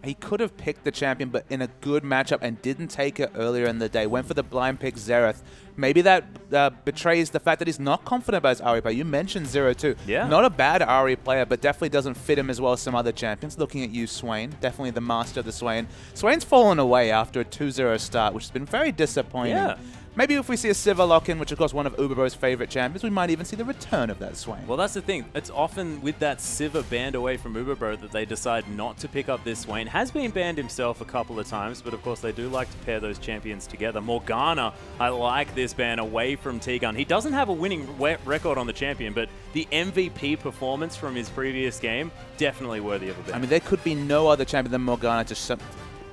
he could have picked the champion, but in a good matchup and didn't take it earlier in the day. Went for the blind pick Xerath. Maybe that betrays the fact that he's not confident about his Ahri play. You mentioned 0-2. Yeah. Not a bad Ahri player, but definitely doesn't fit him as well as some other champions. Looking at you, Swain. Definitely the master of the Swain. Swain's fallen away after a 2-0 start, which has been very disappointing. Yeah. Maybe if we see a Sivir lock-in, which of course one of Uberbro's favorite champions, we might even see the return of that Swain. Well, that's the thing. It's often with that Sivir banned away from Uberbro that they decide not to pick up this Swain. Has been banned himself a couple of times, but of course they do like to pair those champions together. Morgana, I like this ban away from T-Gun. He doesn't have a winning record on the champion, but the MVP performance from his previous game, definitely worthy of a ban. I mean, there could be no other champion than Morgana to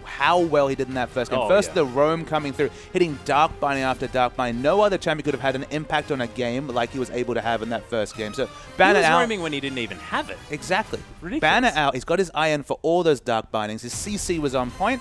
how well he did in that first game. First, the roam coming through, hitting Dark Binding after Dark Binding. No other champion could have had an impact on a game like he was able to have in that first game. So ban it out. He was roaming when he didn't even have it. Exactly. Ridiculous. Ban it out. He's got his eye in for all those Dark Bindings. His CC was on point.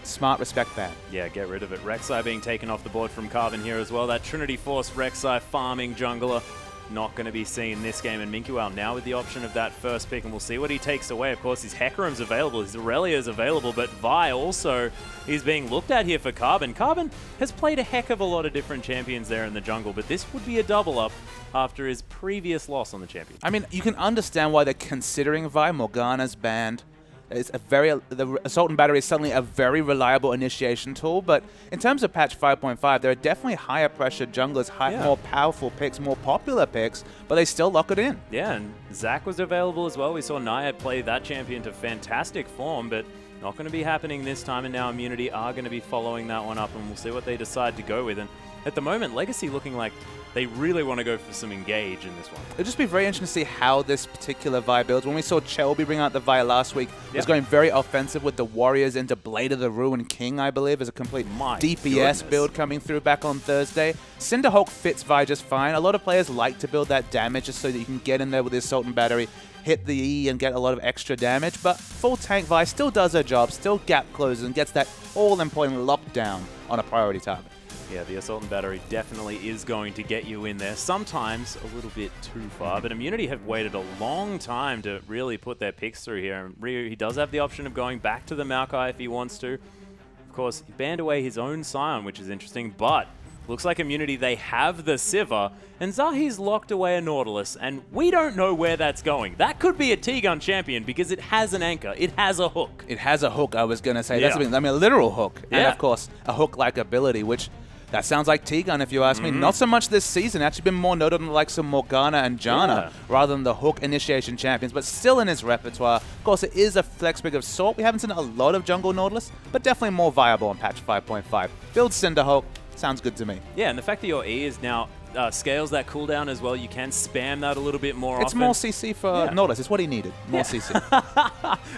Smart respect ban. Yeah, get rid of it. Rek'Sai being taken off the board from Carbon here as well. That Trinity Force Rek'Sai farming jungler. Not going to be seen this game, and Minkuel now with the option of that first pick, and we'll see what he takes away. Of course, his Hecarim's available, his Aurelia's available, but Vi also is being looked at here for Carbon. Carbon has played a heck of a lot of different champions there in the jungle, but this would be a double up after his previous loss on the champion. I mean, you can understand why they're considering Vi. Morgana's banned. The Assault and Battery is suddenly a very reliable initiation tool, but in terms of patch 5.5, there are definitely higher pressure junglers, more powerful picks, more popular picks, but they still lock it in. Yeah, and Zac was available as well. We saw Naiad play that champion to fantastic form, but not going to be happening this time, and now Immunity are going to be following that one up, and we'll see what they decide to go with. And at the moment, Legacy looking like they really want to go for some engage in this one. It'll just be very interesting to see how this particular Vi builds. When we saw Chelby bring out the Vi last week, it was going very offensive with the Warriors into Blade of the Ruin King, I believe, as a complete DPS build coming through back on Thursday. Cinderhulk fits Vi just fine. A lot of players like to build that damage just so that you can get in there with the Assault and Battery, hit the E and get a lot of extra damage, but full tank Vi still does her job, still gap closes and gets that all-important lockdown on a priority target. Yeah, the Assault and Battery definitely is going to get you in there, sometimes a little bit too far, but Immunity have waited a long time to really put their picks through here, and Ryu, he does have the option of going back to the Maokai if he wants to. Of course, he banned away his own Scion, which is interesting, but looks like Immunity, they have the Sivir, and Zahi's locked away a Nautilus, and we don't know where that's going. That could be a T-Gun champion because it has an anchor. It has a hook. It has a hook, I was going to say. That's a literal hook. And, of course, a hook-like ability, which that sounds like T-Gun, if you ask me. Not so much this season. Actually been more noted on the likes of Morgana and Janna rather than the hook initiation champions, but still in his repertoire. Of course, it is a flex pick of sort. We haven't seen a lot of jungle Nautilus, but definitely more viable on patch 5.5. Build Cinderhulk. Sounds good to me. Yeah, and the fact that your E is now scales that cooldown as well, you can spam that a little bit more often. It's more CC for Nautilus. It's what he needed. More CC.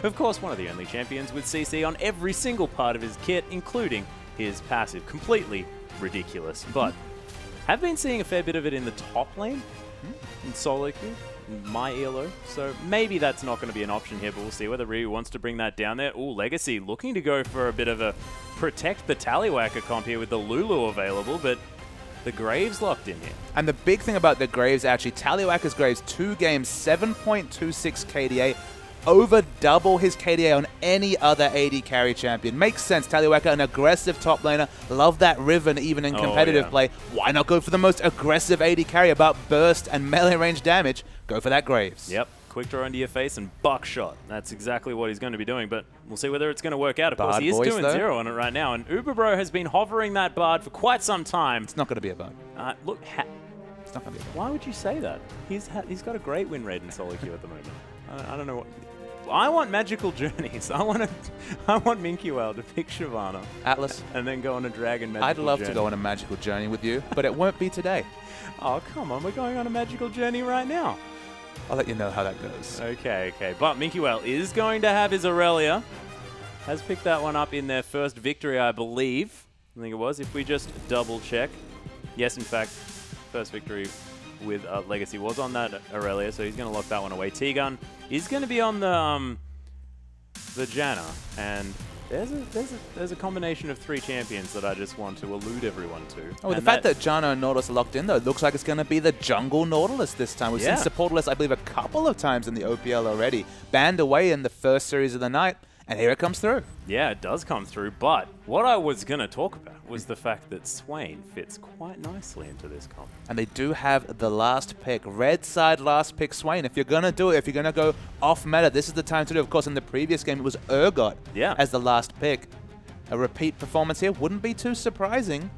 Of course, one of the only champions with CC on every single part of his kit, including his passive. Completely ridiculous, but have been seeing a fair bit of it in the top lane in solo queue, in my ELO, so maybe that's not going to be an option here, but we'll see whether Ryu wants to bring that down there. Ooh, Legacy looking to go for a bit of a protect the Tallywhacker comp here with the Lulu available, but the Graves locked in here. And the big thing about the Graves, actually, Tallywhacker's Graves, 2 games, 7.26 KDA, over double his KDA on any other AD carry champion. Makes sense. Tallywhacker, an aggressive top laner. Love that Riven even in competitive play. Why not go for the most aggressive AD carry about burst and melee range damage? Go for that Graves. Yep. Quick draw into your face and buckshot. That's exactly what he's going to be doing, but we'll see whether it's going to work out. Of course, he is 2-0 on it right now, and Uberbro has been hovering that Bard for quite some time. It's not going to be a Bard. Look, it's not going to be a Bard. Why would you say that? He's got a great win rate in solo queue at the moment. I don't know what... I want magical journeys. I want Minkuel to pick Shyvana. Atlas. And then go on a dragon magical I'd love journey. to go on a magical journey with you, but it won't be today. Oh, come on. We're going on a magical journey right now. I'll let you know how that goes. Okay. But Minkuel is going to have his Aurelia. Has picked that one up in their first victory, I believe. I think it was. If we just double check. Yes, in fact, first victory with Legacy was on that Aurelia, so he's going to lock that one away. T-Gun is going to be on the Janna, and there's a combination of 3 champions that I just want to allude everyone to. Oh, the fact that Janna and Nautilus are locked in, though, looks like it's going to be the jungle Nautilus this time. We've seen Supportless, I believe, a couple of times in the OPL already. Banned away in the first series of the night. And here it comes through. Yeah, it does come through, but what I was going to talk about was the fact that Swain fits quite nicely into this comp. And they do have the last pick. Red side last pick Swain. If you're going to do it, if you're going to go off meta, this is the time to do it. Of course, in the previous game, it was Urgot as the last pick. A repeat performance here wouldn't be too surprising.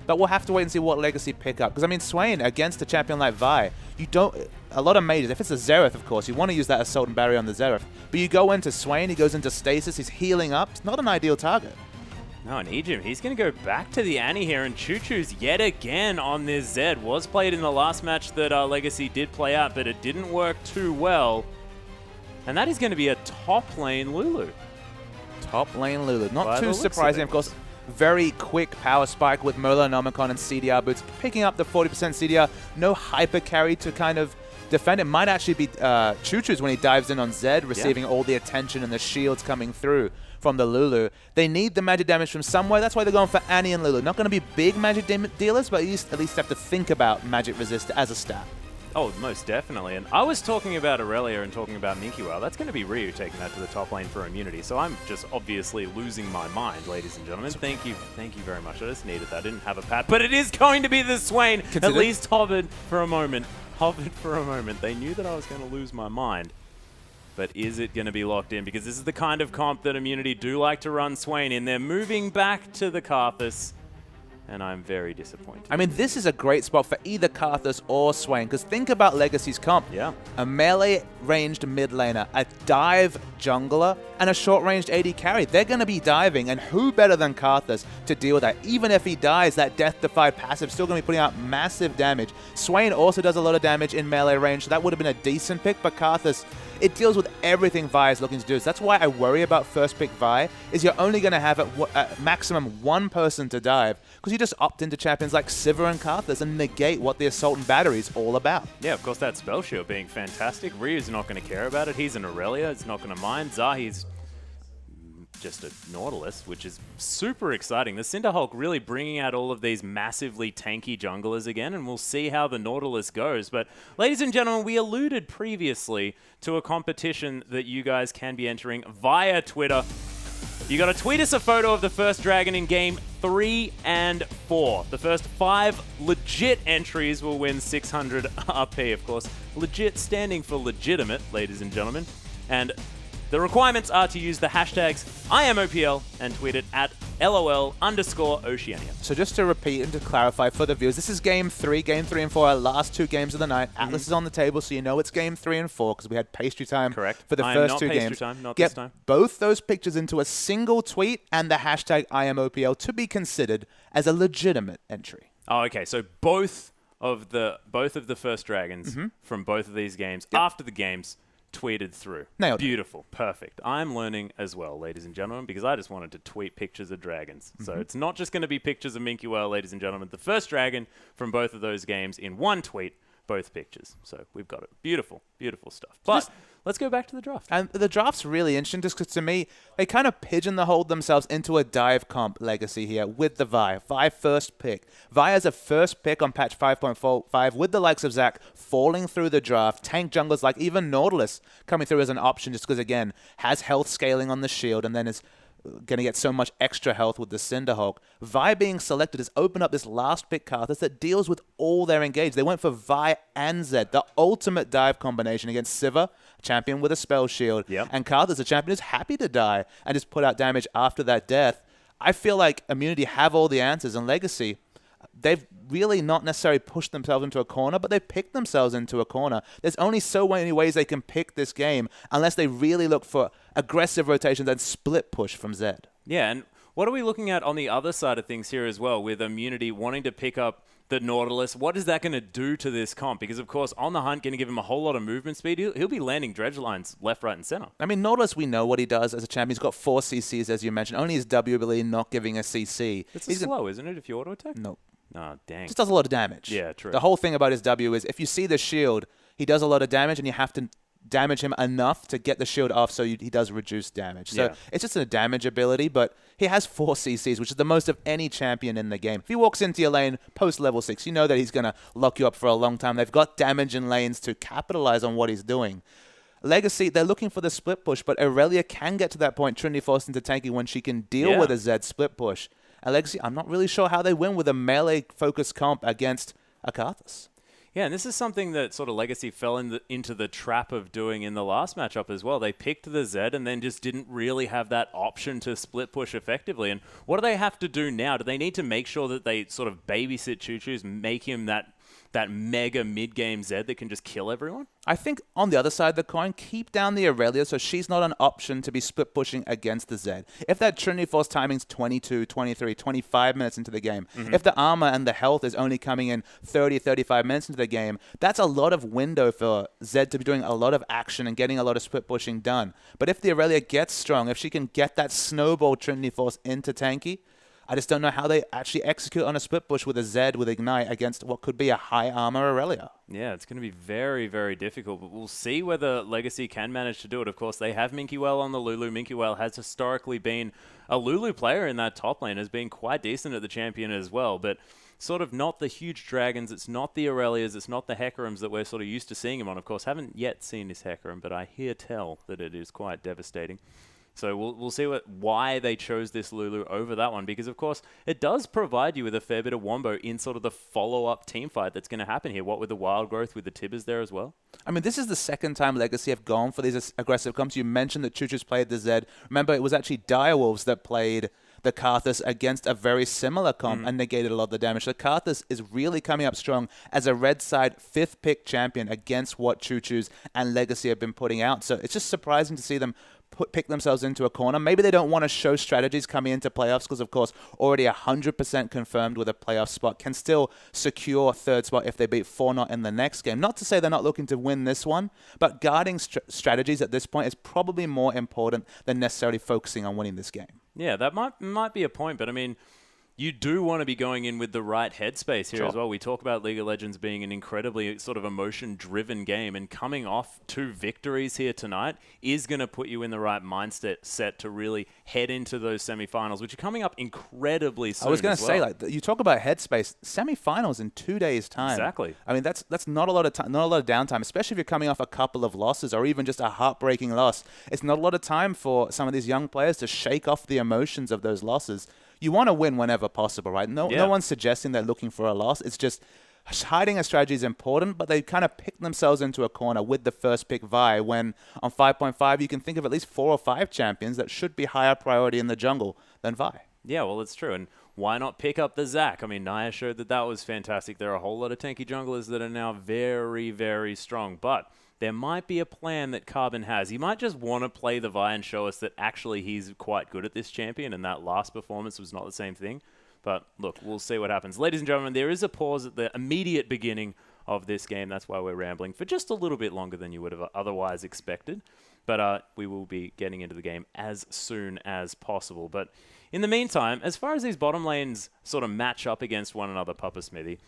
But we'll have to wait and see what Legacy pick up. Because, I mean, Swain against a champion like Vi, you don't... A lot of mages, if it's a Xerath, of course, you want to use that Assault and Barrier on the Xerath. But you go into Swain, he goes into Stasis, he's healing up. It's not an ideal target. No, and Egypt, he's going to go back to the Annie here, and Choo-Choo's yet again on this Zed. Was played in the last match that Legacy did play out, but it didn't work too well. And that is going to be a top lane Lulu. Top lane Lulu. Not too surprising, of course. Very quick power spike with Molanomicon and CDR boots, picking up the 40% CDR. No hyper carry to kind of defend. It might actually be Choo-Choo's when he dives in on Zed, receiving all the attention and the shields coming through from the Lulu. They need the magic damage from somewhere. That's why they're going for Annie and Lulu. Not going to be big magic dealers, but at least have to think about magic resist as a stat. Oh, most definitely. And I was talking about Aurelia and talking about Minky Well. That's going to be Ryu taking that to the top lane for immunity. So I'm just obviously losing my mind, ladies and gentlemen. Thank you very much. I just needed that. I didn't have a pat, but it is going to be the Swain. At least hovered for a moment. They knew that I was going to lose my mind. But is it going to be locked in? Because this is the kind of comp that Immunity do like to run Swain in. They're moving back to the Karthus. And I'm very disappointed. I mean, this is a great spot for either Karthus or Swain, because think about Legacy's comp. Yeah. A melee-ranged mid laner, a dive jungler, and a short-ranged AD carry. They're going to be diving, and who better than Karthus to deal with that? Even if he dies, that Death-Defy passive still going to be putting out massive damage. Swain also does a lot of damage in melee range, so that would have been a decent pick, but Karthus, it deals with everything Vi is looking to do. So that's why I worry about first pick Vi, is you're only going to have at maximum one person to dive, because you just opt into champions like Sivir and Karthus and negate what the Assault and Battery is all about. Yeah, of course, that spell shield being fantastic. Ryu's not going to care about it. He's an Aurelia. It's not going to mind. Zahi's just a Nautilus, which is super exciting. The Cinderhulk really bringing out all of these massively tanky junglers again, and we'll see how the Nautilus goes. But, ladies and gentlemen, we alluded previously to a competition that you guys can be entering via Twitter. You got to tweet us a photo of the first dragon in game 3 and 4. The first 5 legit entries will win 600 RP, of course. Legit standing for legitimate, ladies and gentlemen. And the requirements are to use the hashtags IamOPL and tweet it at LOL_Oceania. So just to repeat and to clarify for the viewers, this is game 3 and 4, our last 2 games of the night. Atlas is on the table, so you know it's game 3 and 4 because we had pastry time for the first 2 games. Time, not Get this time. both those pictures into a single tweet and the hashtag IamOPL to be considered as a legitimate entry. Oh, okay. So both of the first dragons from both of these games after the games tweeted through. Nailed it. Beautiful. Perfect. I'm learning as well, ladies and gentlemen, because I just wanted to tweet pictures of dragons. So it's not just going to be pictures of Minky Well, ladies and gentlemen. The first dragon from both of those games in one tweet, both pictures. So we've got it. Beautiful, beautiful stuff. But let's go back to the draft. And the draft's really interesting just because to me, they kind of pigeonholed themselves into a dive comp legacy here with the Vi. Vi first pick. Vi as a first pick on patch 5.45 with the likes of Zach falling through the draft. Tank junglers like even Nautilus coming through as an option just because, again, has health scaling on the shield and then is going to get so much extra health with the Cinderhulk. Vi being selected has opened up this last pick Karthus that deals with all their engaged. They went for Vi and Zed, the ultimate dive combination against Sivir, a champion with a spell shield, and Karthus, a champion who's happy to die and just put out damage after that death. I feel like Immunity have all the answers, and Legacy, they've really not necessarily pushed themselves into a corner, but they picked themselves into a corner. There's only so many ways they can pick this game unless they really look for aggressive rotations and split push from Zed. Yeah, and what are we looking at on the other side of things here as well with Immunity wanting to pick up the Nautilus? What is that going to do to this comp? Because, of course, on the hunt, going to give him a whole lot of movement speed. He'll be landing dredge lines left, right, and center. I mean, Nautilus, we know what he does as a champion. He's got 4 CCs, as you mentioned. Only his W ability not giving a CC. It's slow, isn't it, if you auto-attack? Nope. Oh, dang. Just does a lot of damage. Yeah, true. The whole thing about his W is if you see the shield, he does a lot of damage and you have to damage him enough to get the shield off so he does reduce damage. So it's just a damage ability, but he has 4 CCs, which is the most of any champion in the game. If he walks into your lane post level 6, you know that he's going to lock you up for a long time. They've got damage in lanes to capitalize on what he's doing. Legacy, they're looking for the split push, but Aurelia can get to that point, Trinity Force into tanking, when she can deal with a Zed split push. And Legacy, I'm not really sure how they win with a melee-focused comp against a Karthus. Yeah, and this is something that sort of Legacy fell into the trap of doing in the last matchup as well. They picked the Zed and then just didn't really have that option to split push effectively. And what do they have to do now? Do they need to make sure that they sort of babysit Choo-Choo's, make him that mega mid-game Zed that can just kill everyone? I think on the other side of the coin, keep down the Aurelia so she's not an option to be split pushing against the Zed. If that Trinity Force timing's 22, 23, 25 minutes into the game, if the armor and the health is only coming in 30, 35 minutes into the game, that's a lot of window for Zed to be doing a lot of action and getting a lot of split pushing done. But if the Aurelia gets strong, if she can get that snowball Trinity Force into tanky, I just don't know how they actually execute on a split push with a Zed with Ignite against what could be a high armor Aurelia. Yeah, it's going to be very, very difficult, but we'll see whether Legacy can manage to do it. Of course, they have Minky-Well on the Lulu. Minky-Well has historically been a Lulu player in that top lane, has been quite decent at the champion as well, but sort of not the huge dragons, it's not the Aurelias, it's not the Hecarims that we're sort of used to seeing him on. Of course, haven't yet seen this Hecarim, but I hear tell that it is quite devastating. So we'll see why they chose this Lulu over that one, because, of course, it does provide you with a fair bit of wombo in sort of the follow-up team fight that's going to happen here. What with the Wild Growth, with the Tibbers there as well? I mean, this is the second time Legacy have gone for these aggressive comps. You mentioned that Choo-Choo's played the Zed. Remember, it was actually Direwolves that played the Karthus against a very similar comp and negated a lot of the damage. The Karthus is really coming up strong as a red side 5th pick champion against what Choo-Choo's and Legacy have been putting out. So it's just surprising to see them pick themselves into a corner. Maybe they don't want to show strategies coming into playoffs because, of course, already 100% confirmed with a playoff spot, can still secure 3rd spot if they beat 4-0 in the next game. Not to say they're not looking to win this one, but guarding strategies at this point is probably more important than necessarily focusing on winning this game. Yeah, that might be a point, but I mean, you do want to be going in with the right headspace here as well. We talk about League of Legends being an incredibly sort of emotion-driven game, and coming off 2 victories here tonight is going to put you in the right mindset to really head into those semifinals, which are coming up incredibly soon. I was going to say, like, you talk about headspace, semifinals in 2 days' time. Exactly. I mean, that's not a lot of time, not a lot of downtime, especially if you're coming off a couple of losses or even just a heartbreaking loss. It's not a lot of time for some of these young players to shake off the emotions of those losses. You want to win whenever possible, right? No one's suggesting they're looking for a loss. It's just hiding a strategy is important, but they kind of pick themselves into a corner with the first pick Vi, when on 5.5 you can think of at least 4 or 5 champions that should be higher priority in the jungle than Vi. Yeah, well, it's true. And why not pick up the Zac? I mean, Naya showed that was fantastic. There are a whole lot of tanky junglers that are now very, very strong, but there might be a plan that Carbon has. He might just want to play the Vi and show us that actually he's quite good at this champion, and that last performance was not the same thing. But look, we'll see what happens. Ladies and gentlemen, there is a pause at the immediate beginning of this game. That's why we're rambling for just a little bit longer than you would have otherwise expected. But we will be getting into the game as soon as possible. But in the meantime, as far as these bottom lanes sort of match up against one another, Papa Smithy,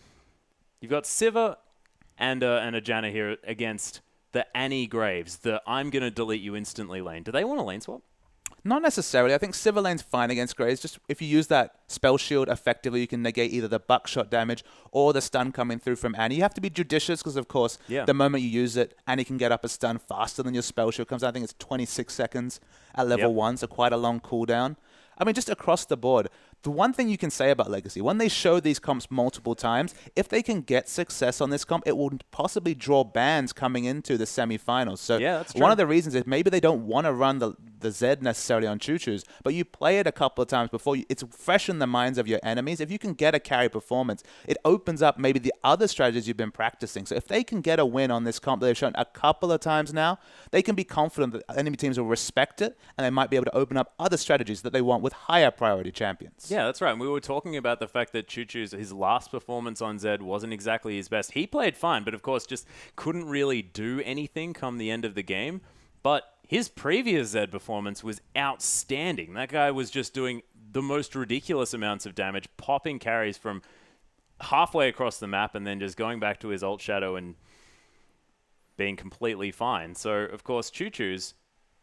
you've got Siva and a Janna here against the Annie Graves, the I'm going to delete you instantly lane. Do they want a lane swap? Not necessarily. I think Siva lane's fine against Graves. Just if you use that spell shield effectively, you can negate either the buckshot damage or the stun coming through from Annie. You have to be judicious because, of course, the moment you use it, Annie can get up a stun faster than your spell shield comes out. I think it's 26 seconds at level 1, so quite a long cooldown. I mean, just across the board, the one thing you can say about Legacy, when they show these comps multiple times, if they can get success on this comp, it will possibly draw bans coming into the semifinals. So that's true. One of the reasons is maybe they don't want to run the Zed necessarily on Choo-Choo's, but you play it a couple of times before. It's fresh in the minds of your enemies. If you can get a carry performance, it opens up maybe the other strategies you've been practicing. So if they can get a win on this comp that they've shown a couple of times now, they can be confident that enemy teams will respect it, and they might be able to open up other strategies that they want with higher priority champions. Yeah, that's right. And we were talking about the fact that Choo-Choo's, his last performance on Zed wasn't exactly his best. He played fine, but of course just couldn't really do anything come the end of the game. But his previous Zed performance was outstanding. That guy was just doing the most ridiculous amounts of damage, popping carries from halfway across the map and then just going back to his ult shadow and being completely fine. So, of course, Choo-Choo's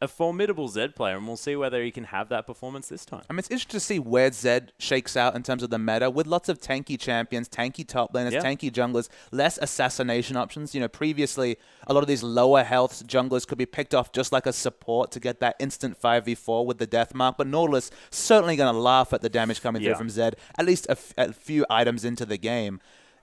a formidable Zed player, and we'll see whether he can have that performance this time. I mean, it's interesting to see where Zed shakes out in terms of the meta, with lots of tanky champions, tanky top laners, tanky junglers, less assassination options. You know, previously, a lot of these lower health junglers could be picked off just like a support to get that instant 5v4 with the death mark, but Nautilus certainly going to laugh at the damage coming through from Zed, at least a few items into the game.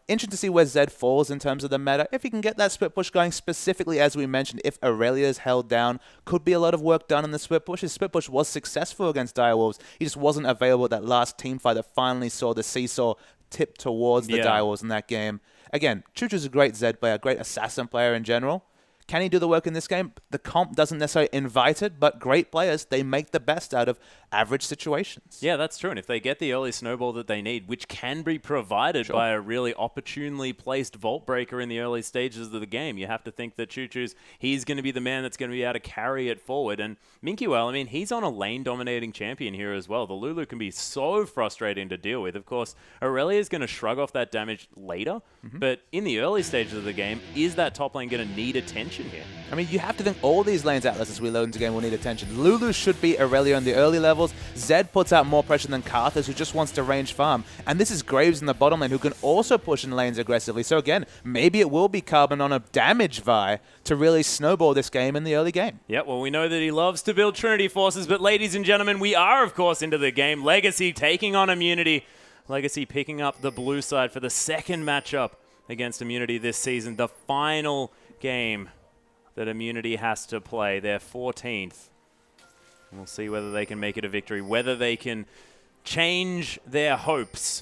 Interesting to see where Zed falls in terms of the meta. If he can get that split push going, specifically, as we mentioned, if Aurelia is held down, could be a lot of work done in the split push. His split push was successful against Direwolves. He just wasn't available at that last team fight that finally saw the seesaw tip towards the Direwolves in that game. Again, Chuchu's a great Zed player, great assassin player in general. Can he do the work in this game? The comp doesn't necessarily invite it, but great players, they make the best out of average situations. Yeah, that's true. And if they get the early snowball that they need, which can be provided by a really opportunely placed Vault Breaker in the early stages of the game, you have to think that Chuchu's, he's going to be the man that's going to be able to carry it forward. And Minkuel, I mean, he's on a lane-dominating champion here as well. The Lulu can be so frustrating to deal with. Of course, Aurelia is going to shrug off that damage later, but in the early stages of the game, is that top lane going to need attention here? I mean, you have to think all these lanes Atlas as we load into the game will need attention. Lulu should be Aurelia in the early levels. Zed puts out more pressure than Karthus, who just wants to range farm. And this is Graves in the bottom lane, who can also push in lanes aggressively. So again, maybe it will be Carbon on a damage Vi to really snowball this game in the early game. Yeah, well, we know that he loves to build Trinity Forces, but ladies and gentlemen, we are, of course, into the game. Legacy taking on Immunity. Legacy picking up the blue side for the second matchup against Immunity this season. The final game that Immunity has to play, their 14th. We'll see whether they can make it a victory, whether they can change their hopes,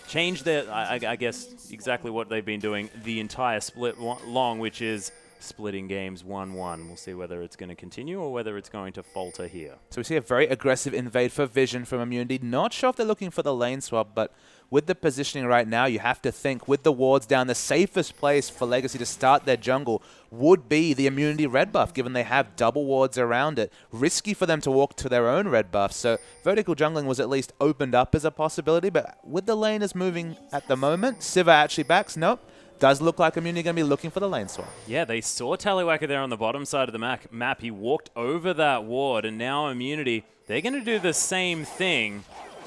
change their, I guess, exactly what they've been doing the entire split long, which is splitting games 1-1. We'll see whether it's going to continue or whether it's going to falter here. So we see a very aggressive invade for Vision from Immunity. Not sure if they're looking for the lane swap, but with the positioning right now, you have to think with the wards down, the safest place for Legacy to start their jungle would be the Immunity red buff, given they have double wards around it. Risky for them to walk to their own red buff, so vertical jungling was at least opened up as a possibility, but with the laners moving at the moment, Siva actually backs, nope. Does look like Immunity going to be looking for the lane swap. Yeah, they saw Tallywacker there on the bottom side of the map. He walked over that ward, and now Immunity, they're going to do the same thing.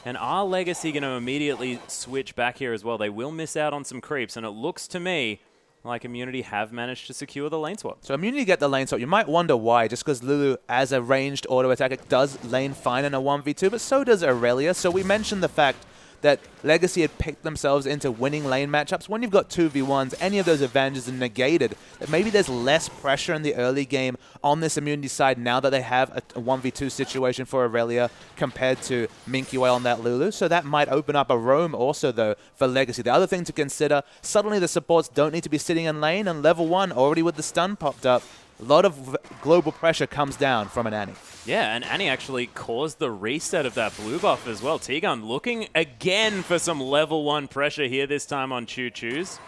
And are Legacy going to immediately switch back here as well? They will miss out on some creeps, and it looks to me like Immunity have managed to secure the lane swap. So Immunity get the lane swap. You might wonder why, just because Lulu, as a ranged auto attacker, does lane fine in a 1v2, but so does Aurelia. So we mentioned the fact that Legacy had picked themselves into winning lane matchups. When you've got 2v1s, any of those advantages are negated. That maybe there's less pressure in the early game on this Immunity side now that they have a 1v2 situation for Aurelia compared to Minkuel on that Lulu. So that might open up a roam also, though, for Legacy. The other thing to consider, suddenly the supports don't need to be sitting in lane, and level 1, already with the stun popped up, a lot of global pressure comes down from an Annie. Yeah, and Annie actually caused the reset of that blue buff as well. T-Gun looking again for some level 1 pressure here, this time on Choo-Choo's.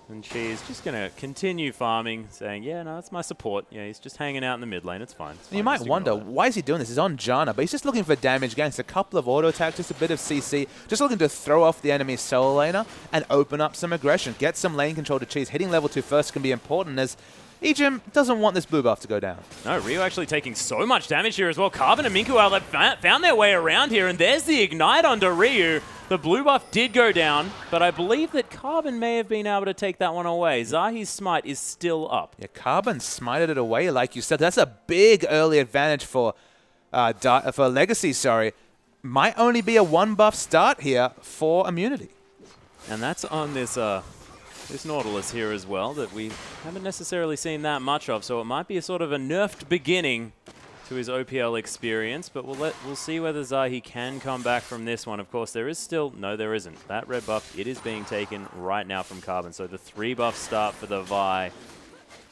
And she's just going to continue farming, saying, yeah, no, that's my support. Yeah, he's just hanging out in the mid lane. It's fine. It's fine. You might wonder, why is he doing this? He's on Janna, but he's just looking for damage against a couple of auto attacks, just a bit of CC, just looking to throw off the enemy's solo laner and open up some aggression, get some lane control to cheese. Hitting level 2 first can be important, as Ejim doesn't want this blue buff to go down. No, Ryu actually taking so much damage here as well. Carbon and Minkuel found their way around here, and there's the Ignite onto Ryu. The blue buff did go down, but I believe that Carbon may have been able to take that one away. Zahi's smite is still up. Yeah, Carbon smited it away, like you said. That's a big early advantage for Legacy, sorry. Might only be a 1 buff start here for Immunity. And that's on this this Nautilus here as well that we haven't necessarily seen that much of, so it might be a sort of a nerfed beginning to his OPL experience, but we'll see whether Zahi can come back from this one. Of course, there is still... No, there isn't. That red buff, it is being taken right now from Carbon, so the 3 buff start for the Vi.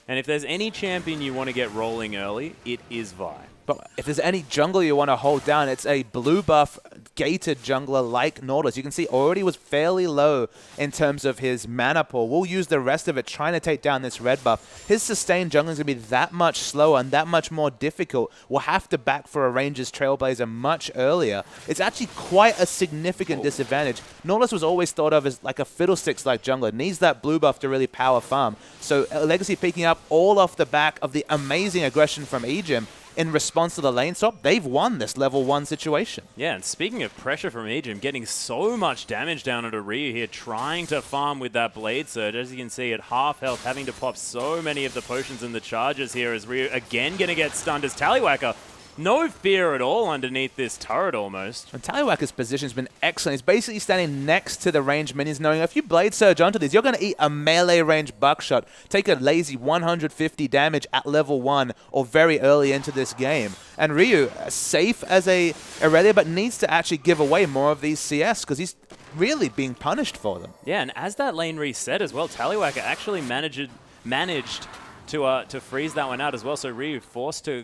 And if there's any champion you want to get rolling early, it is Vi. But if there's any jungle you want to hold down, it's a blue buff gated jungler like Nautilus. You can see already was fairly low in terms of his mana pool. We'll use the rest of it trying to take down this red buff. His sustained jungling is going to be that much slower and that much more difficult. We'll have to back for a Ranger's Trailblazer much earlier. It's actually quite a significant disadvantage. Nautilus was always thought of as like a Fiddlesticks-like jungler. Needs that blue buff to really power farm. So Legacy picking up all off the back of the amazing aggression from Ejim. In response to the lane swap, they've won this level 1 situation. Yeah, and speaking of pressure from Ejim, getting so much damage down onto Ryu here, trying to farm with that Blade Surge. As you can see, at half health, having to pop so many of the potions and the charges here as Ryu again going to get stunned as Tallywhacker. No fear at all underneath this turret almost. And Tallywhacker's position has been excellent. He's basically standing next to the ranged minions, knowing if you Blade Surge onto these, you're going to eat a melee range buckshot, take a lazy 150 damage at level 1 or very early into this game. And Ryu, safe as a Aurelia, but needs to actually give away more of these CS because he's really being punished for them. Yeah, and as that lane reset as well, Tallywhacker actually managed to freeze that one out as well. So Ryu forced to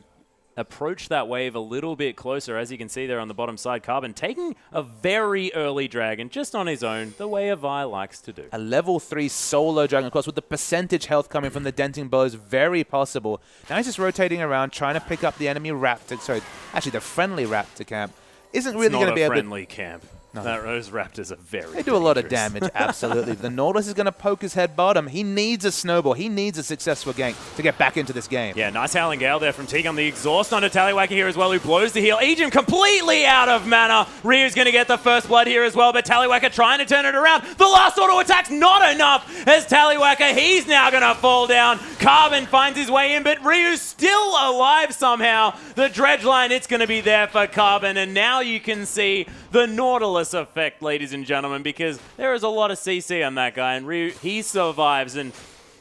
approach that wave a little bit closer, as you can see there on the bottom side. Carbon taking a very early dragon just on his own, the way a Vi likes to do. A level 3 solo dragon, of course, with the percentage health coming from the denting blows, very possible. Now he's just rotating around, trying to pick up the enemy raptor, sorry, actually the friendly raptor camp. Isn't really going to be able to... friendly camp. No. Those raptors are very They do a lot of damage, absolutely. The Nautilus is going to poke his head bottom. He needs a snowball. He needs a successful gank to get back into this game. Yeah, nice Howling Gale there from Tegan. The exhaust onto Tallywhacker here as well, who blows the heal. Ejim completely out of mana. Ryu's going to get the first blood here as well, but Tallywhacker trying to turn it around. The last auto attack's not enough as Tallywhacker, he's now going to fall down. Carbon finds his way in, but Ryu's still alive somehow. The dredge line, it's going to be there for Carbon, and now you can see the Nautilus effect, ladies and gentlemen, because there is a lot of CC on that guy, and Ryu, he survives, and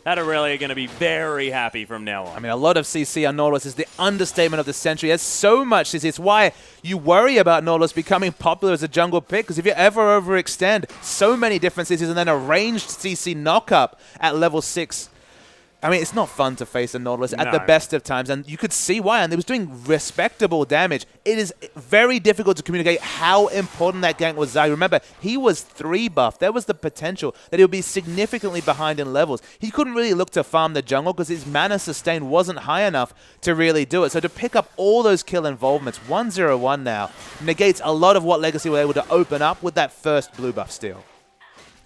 that Aurelia are going to be very happy from now on. I mean, a lot of CC on Nautilus is the understatement of the century. There's so much CC. It's why you worry about Nautilus becoming popular as a jungle pick, because if you ever overextend so many different CCs and then a ranged CC knock-up at level 6, I mean, it's not fun to face a Nautilus at the best of times, and you could see why, and it was doing respectable damage. It is very difficult to communicate how important that gank was. I remember, he was 3 buff. There was the potential that he would be significantly behind in levels. He couldn't really look to farm the jungle because his mana sustain wasn't high enough to really do it. So to pick up all those kill involvements, 1-0-1 now, negates a lot of what Legacy were able to open up with that first blue buff steal.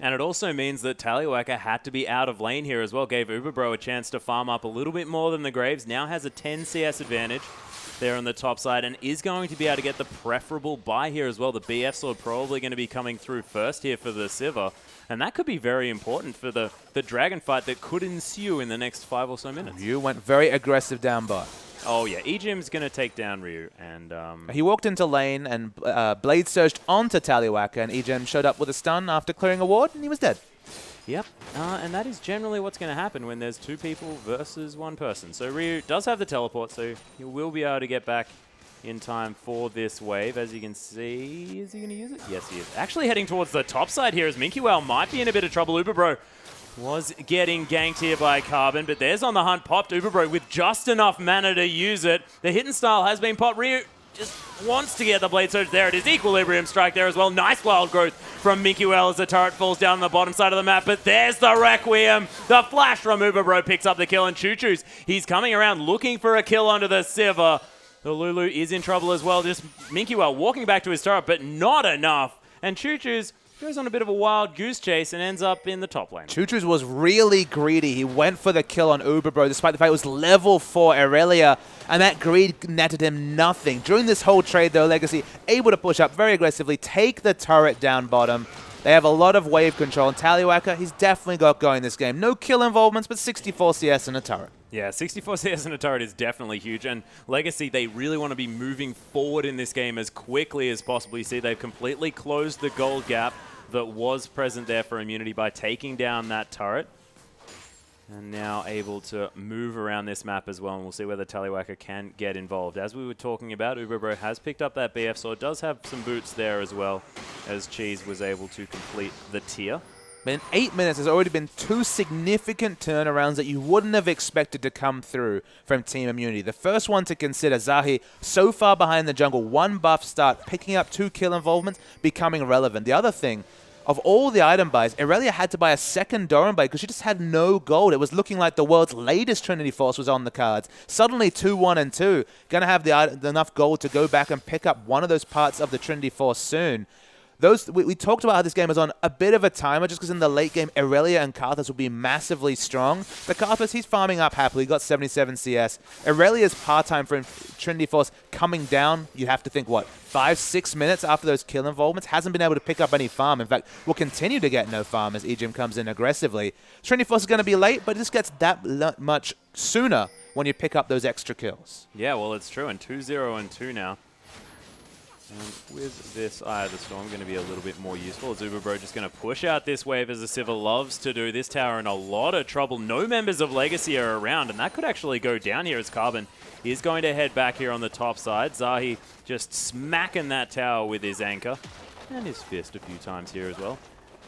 And it also means that Tallywhacker had to be out of lane here as well. Gave Uberbro a chance to farm up a little bit more than the Graves. Now has a 10 CS advantage there on the top side and is going to be able to get the preferable buy here as well. The BF Sword probably going to be coming through first here for the Sivir. And that could be very important for the dragon fight that could ensue in the next 5 or so minutes. You went very aggressive down bot. Oh, yeah. Ejim's going to take down Ryu. And he walked into lane and Blade surged onto Tallywhacker, and Ejim showed up with a stun after clearing a ward, and he was dead. Yep. And that is generally what's going to happen when there's 2 people versus 1 person. So Ryu does have the teleport, so he will be able to get back in time for this wave. As you can see, is he going to use it? Yes, he is. Actually heading towards the top side here as Minky Well might be in a bit of trouble. Uberbro was getting ganked here by Carbon, but there's on the hunt popped Uberbro with just enough mana to use it. The hidden style has been popped. Ryu just wants to get the Blade Surge. There it is. Equilibrium Strike there as well. Nice wild growth from Minky Well as the turret falls down on the bottom side of the map, but there's the Requiem. The flash from Uberbro picks up the kill, and Choo Choo's, he's coming around looking for a kill onto the Sivir. The Lulu is in trouble as well. Just Minky Well walking back to his turret, but not enough. And Choo Choo's goes on a bit of a wild goose chase and ends up in the top lane. Choo Choo's was really greedy. He went for the kill on Uberbro, despite the fact it was level 4 Aurelia, and that greed netted him nothing. During this whole trade, though, Legacy able to push up very aggressively, take the turret down bottom. They have a lot of wave control, and Tallywhacker, he's definitely got going this game. No kill involvements, but 64 CS and a turret. Yeah, 64 CS and a turret is definitely huge, and Legacy, they really want to be moving forward in this game as quickly as possible. You see, they've completely closed the gold gap that was present there for immunity by taking down that turret. And now able to move around this map as well, and we'll see whether Tallywhacker can get involved. As we were talking about, Uberbro has picked up that BF Sword, does have some boots there as well, as Cheese was able to complete the tier. But in 8 minutes, there's already been 2 significant turnarounds that you wouldn't have expected to come through from Team Immunity. The first one to consider, Zahi, so far behind the jungle, 1 buff start, picking up 2 kill involvements, becoming relevant. The other thing, of all the item buys, Irelia had to buy a second Doran blade because she just had no gold. It was looking like the world's latest Trinity Force was on the cards. Suddenly 2-1 and 2, going to have enough gold to go back and pick up one of those parts of the Trinity Force soon. We talked about how this game is on a bit of a timer just because in the late game, Irelia and Karthus will be massively strong. The Karthus, he's farming up happily. He got 77 CS. Irelia's part-time for Trinity Force coming down, you have to think, what, 5-6 minutes after those kill involvements? Hasn't been able to pick up any farm. In fact, will continue to get no farm as Ejim comes in aggressively. Trinity Force is going to be late, but it just gets that much sooner when you pick up those extra kills. Yeah, well, it's true. And 2-0 and 2 now. And with this Eye of the Storm going to be a little bit more useful. Zubabro just going to push out this wave as the Sivir loves to do. This tower in a lot of trouble. No members of Legacy are around, and that could actually go down here as Carbon is going to head back here on the top side. Zahi just smacking that tower with his anchor and his fist a few times here as well.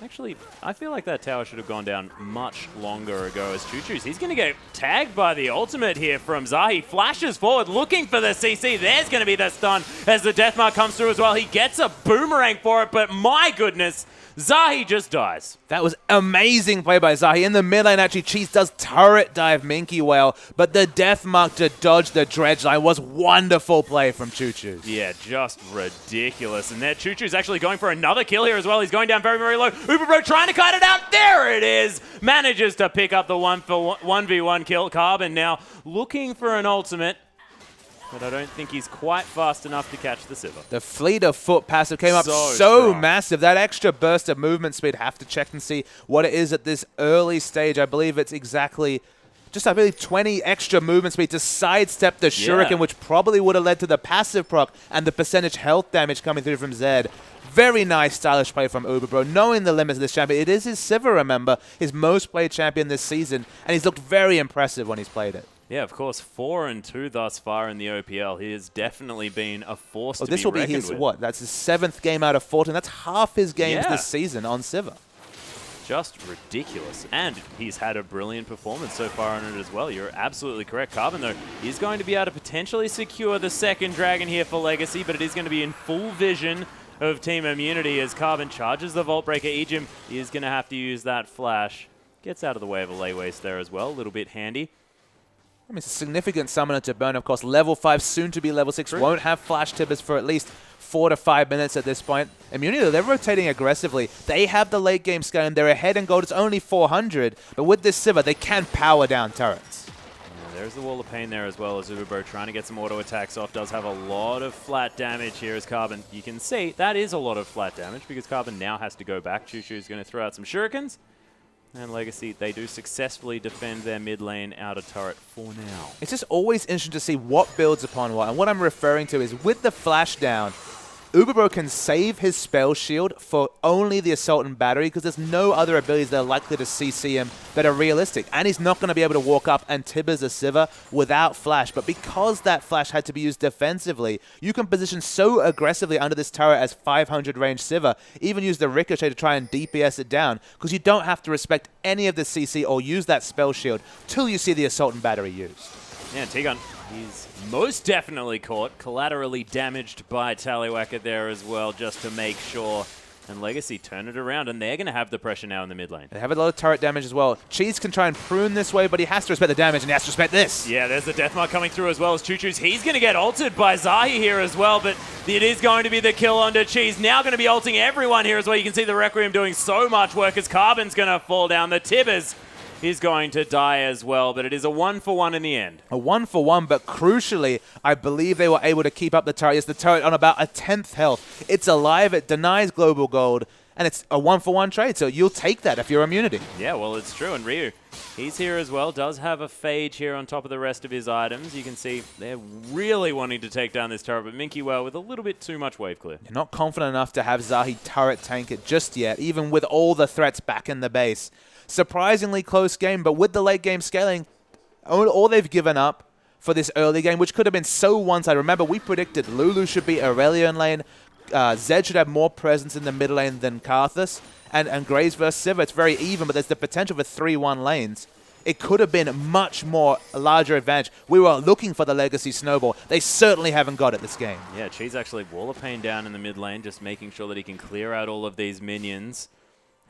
Actually, I feel like that tower should have gone down much longer ago as Choo-Choo's. He's going to get tagged by the ultimate here from Zahi. Flashes forward, looking for the CC. There's going to be the stun as the Deathmark comes through as well. He gets a boomerang for it, but my goodness, Zahi just dies. That was amazing play by Zahi. In the mid lane, actually, Cheese does turret dive Minky well, but the Deathmark to dodge the dredge line was wonderful play from Choo-Choo. Yeah, just ridiculous. And there, Choo-Choo's actually going for another kill here as well. He's going down very, very low. Uberbro trying to kite it out. There it is. Manages to pick up the 1v1 kill. Carbon now looking for an ultimate, but I don't think he's quite fast enough to catch the Sivir. The Fleet of Foot passive came up so massive. That extra burst of movement speed, have to check and see what it is at this early stage. I believe it's exactly just, I believe, 20 extra movement speed to sidestep the Shuriken, which probably would have led to the passive proc and the percentage health damage coming through from Zed. Very nice, stylish play from Uberbro, knowing the limits of this champion. It is his Sivir, remember, his most played champion this season, and he's looked very impressive when he's played it. Yeah, of course, 4-2 thus far in the OPL. He has definitely been a force to be this will be his, what, that's his 7th game out of 14. That's half his games this season on Sivir. Just ridiculous. And he's had a brilliant performance so far on it as well. You're absolutely correct. Carbon, though, is going to be able to potentially secure the second dragon here for Legacy, but it is going to be in full vision of Team Immunity as Carbon charges the Vault Breaker. Ejim is going to have to use that flash. Gets out of the way of a lay waste there as well. A little bit handy. I mean, it's a significant summoner to burn. Of course, level 5, soon to be level 6. Won't have flash tippers for at least 4 to 5 minutes at this point. Immunity, they're rotating aggressively. They have the late game scaling. They're ahead in gold. It's only 400. But with this Sivir, they can power down turrets. Yeah, there's the Wall of Pain there as well as Uberbro trying to get some auto attacks off. Does have a lot of flat damage here as Carbon. You can see that is a lot of flat damage because Carbon now has to go back. Choo-Choo's going to throw out some shurikens. And Legacy, they do successfully defend their mid lane outer turret for now. It's just always interesting to see what builds upon what. And what I'm referring to is with the flash down, Uberbro can save his spell shield for only the Assault and Battery because there's no other abilities that are likely to CC him that are realistic. And he's not going to be able to walk up and Tibbers a Sivir without flash. But because that flash had to be used defensively, you can position so aggressively under this turret as 500 range Sivir, even use the Ricochet to try and DPS it down because you don't have to respect any of the CC or use that spell shield till you see the Assault and Battery used. Yeah, T-Gun, he's most definitely caught, collaterally damaged by Tallywacker there as well, just to make sure. And Legacy turn it around, and they're going to have the pressure now in the mid lane. They have a lot of turret damage as well. Cheese can try and prune this way, but he has to respect the damage, and he has to respect this. Yeah, there's the Deathmark coming through as well as Choo-Choo's. He's going to get ulted by Zahi here as well, but it is going to be the kill onto Cheese. Now going to be ulting everyone here as well. You can see the Requiem doing so much work as Carbon's going to fall down. The Tibbers is going to die as well, but it is a 1-for-1 in the end. A 1-for-1, but crucially, I believe they were able to keep up the turret. It's the turret on about a 10th health. It's alive, it denies global gold, and it's a 1-for-1 trade, so you'll take that if you're Immunity. Yeah, well, it's true, and Ryu, he's here as well, does have a Phage here on top of the rest of his items. You can see they're really wanting to take down this turret, but Minky, well, with a little bit too much wave clear. You're not confident enough to have Zahi turret tank it just yet, even with all the threats back in the base. Surprisingly close game, but with the late game scaling, all they've given up for this early game, which could have been so one-sided. Remember, we predicted Lulu should be Aurelion lane, Zed should have more presence in the mid lane than Karthus. And Graves versus Sivir, it's very even, but there's the potential for 3-1 lanes. It could have been much more a larger advantage. We were looking for the Legacy Snowball. They certainly haven't got it this game. Yeah, Cheese actually Wall of Pain down in the mid lane, just making sure that he can clear out all of these minions.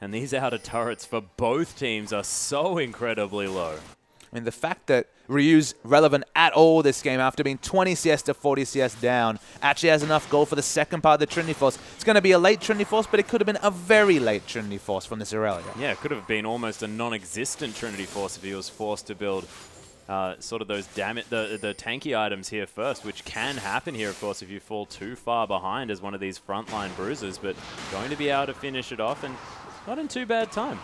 And these outer turrets for both teams are so incredibly low. I mean, the fact that Ryu's relevant at all this game after being 20 CS to 40 CS down actually has enough gold for the second part of the Trinity Force. It's going to be a late Trinity Force, but it could have been a very late Trinity Force from this Aurelia. Yeah, it could have been almost a non-existent Trinity Force if he was forced to build sort of those the tanky items here first, which can happen here, of course, if you fall too far behind as one of these frontline bruisers, but going to be able to finish it off and not in too bad time.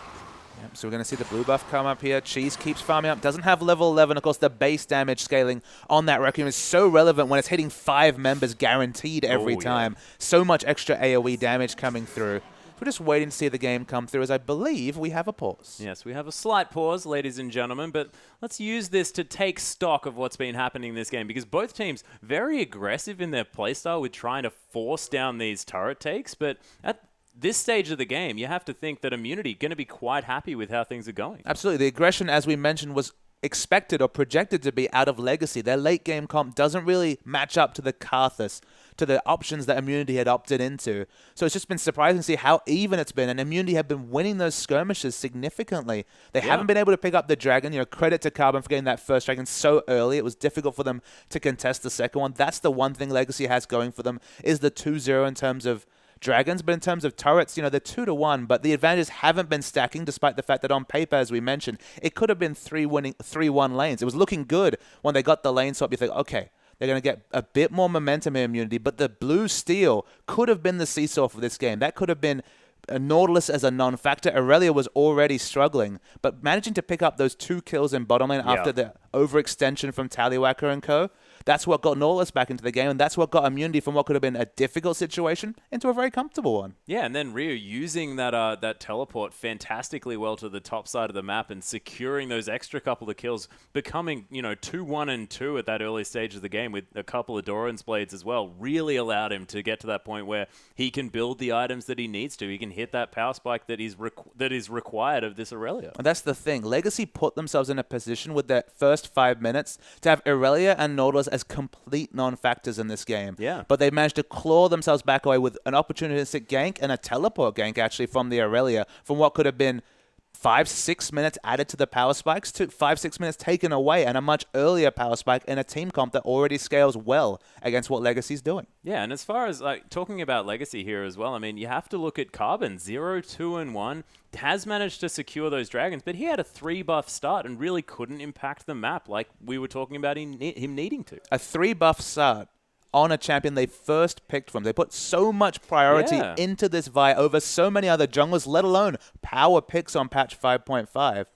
Yep, so we're going to see the blue buff come up here. Cheese keeps farming up. Doesn't have level 11. Of course, the base damage scaling on that Requiem is so relevant when it's hitting 5 members guaranteed every time. Yeah. So much extra AoE damage coming through. We're just waiting to see the game come through, as I believe we have a pause. Yes, we have a slight pause, ladies and gentlemen, but let's use this to take stock of what's been happening in this game, because both teams very aggressive in their playstyle with trying to force down these turret takes, but at this stage of the game, you have to think that Immunity going to be quite happy with how things are going. Absolutely. The aggression, as we mentioned, was expected or projected to be out of Legacy. Their late game comp doesn't really match up to the Karthus, to the options that Immunity had opted into. So it's just been surprising to see how even it's been. And Immunity have been winning those skirmishes significantly. They haven't been able to pick up the dragon. You know, credit to Carbon for getting that first dragon so early. It was difficult for them to contest the second one. That's the one thing Legacy has going for them, is the 2-0 in terms of dragons, but in terms of turrets, you know, they're 2-1, but the advantages haven't been stacking, despite the fact that on paper, as we mentioned, it could have been 3-1 lanes. It was looking good when they got the lane swap. You think, okay, they're going to get a bit more momentum in Immunity, but the blue steel could have been the seesaw for this game. That could have been Nautilus as a non-factor. Aurelia was already struggling, but managing to pick up those 2 kills in bottom lane after the overextension from Tallywhacker and co., that's what got Nautilus back into the game, and that's what got Immunity from what could have been a difficult situation into a very comfortable one. Yeah, and then Ryu using that that teleport fantastically well to the top side of the map and securing those extra couple of kills, becoming, you know, 2-1 and 2 at that early stage of the game with a couple of Doran's Blades as well, really allowed him to get to that point where he can build the items that he needs to. He can hit that power spike that is required of this Aurelia. And that's the thing. Legacy put themselves in a position with their first 5 minutes to have Aurelia and Nautilus as complete non-factors in this game. Yeah. But they managed to claw themselves back away with an opportunistic gank and a teleport gank, actually, from the Aurelia, from what could have been 5-6 minutes added to the power spikes to 5-6 minutes taken away, and a much earlier power spike in a team comp that already scales well against what Legacy's doing. Yeah, and as far as like talking about Legacy here as well, I mean, you have to look at Carbon. 0, 2, and 1 has managed to secure those dragons, but he had a 3-buff start and really couldn't impact the map like we were talking about him needing to. A 3-buff start on a champion they first picked from. They put so much priority into this Vi over so many other junglers, let alone power picks on patch 5.5.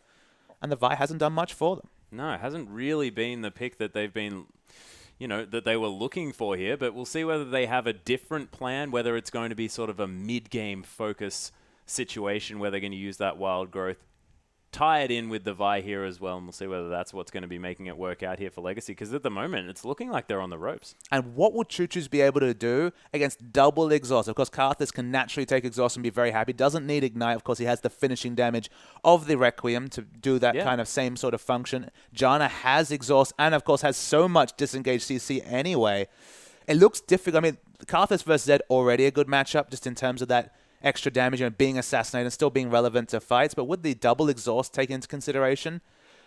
And the Vi hasn't done much for them. No, it hasn't really been the pick that they've been, you know, that they were looking for here, but we'll see whether they have a different plan, whether it's going to be sort of a mid-game focus situation where they're going to use that wild growth, tie it in with the Vi here as well, and we'll see whether that's what's going to be making it work out here for Legacy, because at the moment, it's looking like they're on the ropes. And what will Choo-Choo's be able to do against double exhaust? Of course, Karthus can naturally take exhaust and be very happy. Doesn't need Ignite. Of course, he has the finishing damage of the Requiem to do that kind of same sort of function. Janna has exhaust and, of course, has so much disengaged CC anyway. It looks difficult. I mean, Karthus versus Zed already a good matchup just in terms of that extra damage, you know, being assassinated and still being relevant to fights. But with the double exhaust taken into consideration,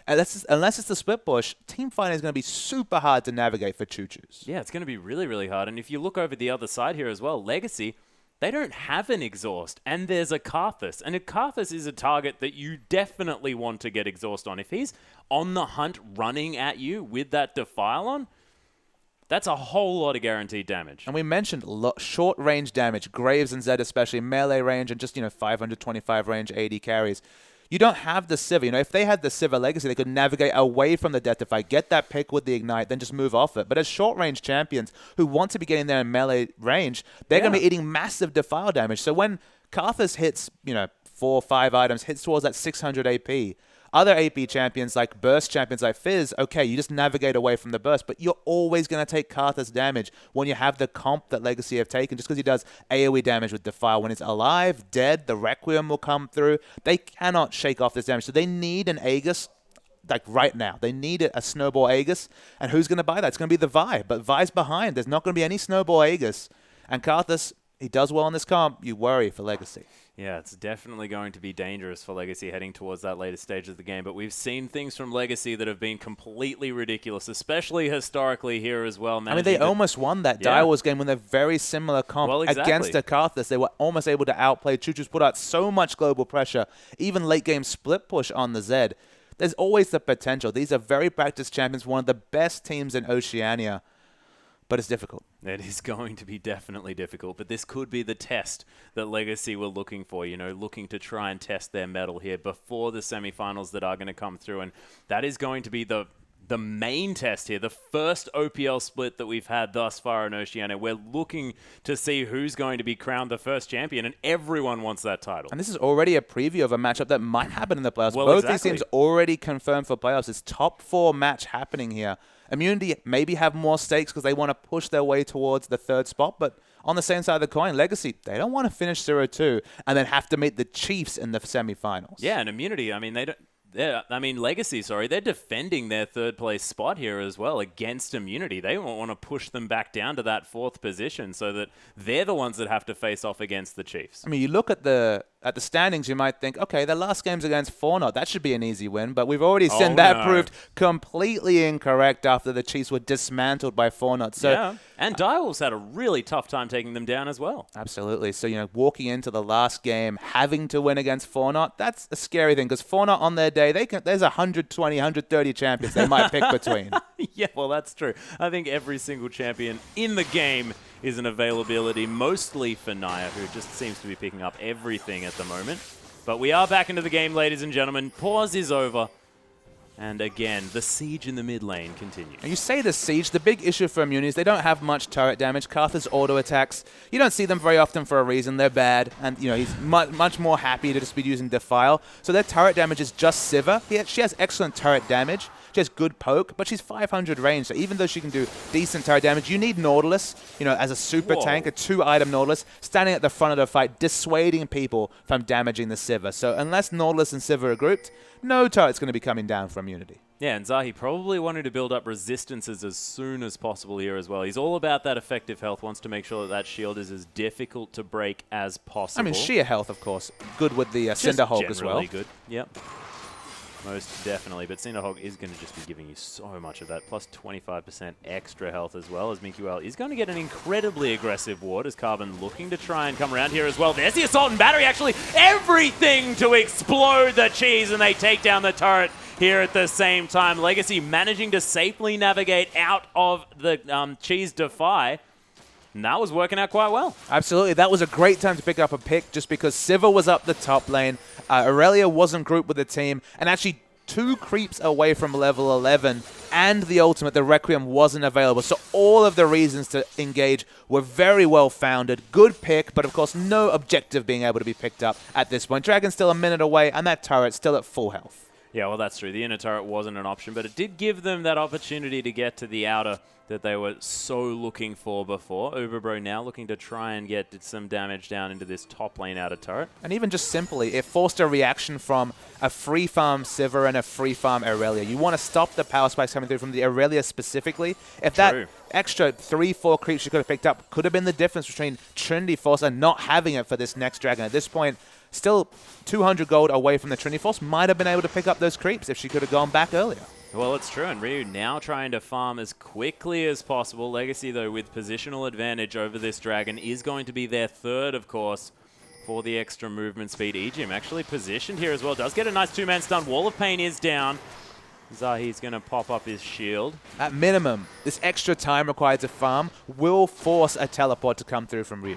unless it's the split push, team fighting is going to be super hard to navigate for Choo-Choo's. Yeah, it's going to be really, really hard. And if you look over the other side here as well, Legacy, they don't have an exhaust, and there's a Karthus. And a Karthus is a target that you definitely want to get exhaust on. If he's on the hunt running at you with that Defile on, that's a whole lot of guaranteed damage. And we mentioned short range damage, Graves and Zed especially, melee range and just, you know, 525 range AD carries. You don't have the Sivir. You know, if they had the Sivir Legacy, they could navigate away from the Death Defy, get that pick with the Ignite, then just move off it. But as short range champions who want to be getting there in melee range, they're going to be eating massive Defile damage. So when Karthus hits, you know, 4 or 5 items, hits towards that 600 AP, Other AP champions, like burst champions like Fizz, okay, you just navigate away from the burst, but you're always going to take Karthus damage when you have the comp that Legacy have taken, just because he does AoE damage with Defile. When it's alive, dead, the Requiem will come through. They cannot shake off this damage, so they need an Aegis like right now. They need a Snowball Aegis, and who's going to buy that? It's going to be the Vi, but Vi's behind. There's not going to be any Snowball Aegis, and Karthus, he does well in this comp. You worry for Legacy. Yeah, it's definitely going to be dangerous for Legacy heading towards that later stage of the game, but we've seen things from Legacy that have been completely ridiculous, especially historically here as well. I mean, they almost won that Dire Wars game when they're very similar comp against a Karthus. They were almost able to outplay. Choo-Choo's put out so much global pressure, even late game split push on the Zed. There's always the potential. These are very practiced champions, one of the best teams in Oceania. But it's difficult. It is going to be definitely difficult, but this could be the test that Legacy were looking for, you know, looking to try and test their mettle here before the semifinals that are going to come through, and that is going to be the main test here, the first OPL split that we've had thus far in Oceania. We're looking to see who's going to be crowned the first champion, and everyone wants that title. And this is already a preview of a matchup that might happen in the playoffs. Well, Both these teams already confirmed for playoffs. It's top 4 match happening here. Immunity maybe have more stakes because they want to push their way towards the 3rd spot, but on the same side of the coin, Legacy, they don't want to finish 0-2 and then have to meet the Chiefs in the semifinals. Yeah, and Immunity, I mean, Legacy, they're defending their 3rd place spot here as well against Immunity. They won't want to push them back down to that 4th position so that they're the ones that have to face off against the Chiefs. I mean, you look at the standings, you might think, okay, the last game's against Fortnite. That should be an easy win, but we've already seen that proved completely incorrect after the Chiefs were dismantled by Fortnite. So, yeah, and Direwolves had a really tough time taking them down as well. Absolutely. So, you know, walking into the last game, having to win against Fortnite, that's a scary thing because Fortnite on their day, there's 120, 130 champions they might pick between. Yeah, well, that's true. I think every single champion in the game is an availability, mostly for Naya, who just seems to be picking up everything at the moment. But we are back into the game, ladies and gentlemen. Pause is over. And again, the siege in the mid lane continues. And you say the siege, the big issue for Immunity is they don't have much turret damage. Karthus auto attacks, you don't see them very often for a reason. They're bad, and you know he's much more happy to just be using Defile. So their turret damage is just Sivir. She has excellent turret damage. She has good poke, but she's 500 range. So even though she can do decent turret damage, you need Nautilus, you know, as a super tank, a 2-item Nautilus, standing at the front of the fight, dissuading people from damaging the Sivir. So unless Nautilus and Sivir are grouped, no turret's going to be coming down from Immunity. Yeah, and Zahi probably wanting to build up resistances as soon as possible here as well. He's all about that effective health, wants to make sure that shield is as difficult to break as possible. I mean, sheer health, of course. Good with the Cinderhulk as well. Good, yep. Most definitely, but Cinderhulk is going to just be giving you so much of that, plus 25% extra health as well, as Minkuel is going to get an incredibly aggressive ward as Carbon looking to try and come around here as well. There's the Assault and Battery, actually everything to explode the cheese, and they take down the turret here at the same time. Legacy managing to safely navigate out of the cheese Defy. And that was working out quite well. Absolutely. That was a great time to pick up a pick just because Sivir was up the top lane. Aurelia wasn't grouped with the team. And actually 2 creeps away from level 11. And the ultimate, the Requiem, wasn't available. So all of the reasons to engage were very well founded. Good pick, but of course no objective being able to be picked up at this point. Dragon's still a minute away, and that turret's still at full health. Yeah, well, that's true. The inner turret wasn't an option, but it did give them that opportunity to get to the outer that they were so looking for before. Uberbro now looking to try and get some damage down into this top lane outer turret. And even just simply, it forced a reaction from a free farm Sivir and a free farm Aurelia. You want to stop the power spikes coming through from the Aurelia specifically. If that extra 3-4 creeps you could have picked up could have been the difference between Trinity Force and not having it for this next dragon. At this point, still 200 gold away from the Trinity Force, might have been able to pick up those creeps if she could have gone back earlier. Well, it's true, and Ryu now trying to farm as quickly as possible. Legacy, though, with positional advantage over this dragon, is going to be their 3rd, of course, for the extra movement speed. Ejim actually positioned here as well. Does get a nice 2-man stun. Wall of Pain is down. Zahi's going to pop up his shield. At minimum, this extra time required to farm will force a teleport to come through from Ryu.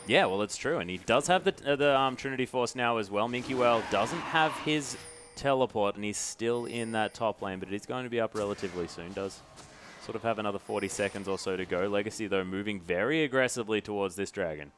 Yeah, well, it's true, and he does have the Trinity Force now as well. Minkuel doesn't have his teleport, and he's still in that top lane, but he's going to be up relatively soon. Does sort of have another 40 seconds or so to go. Legacy, though, moving very aggressively towards this dragon.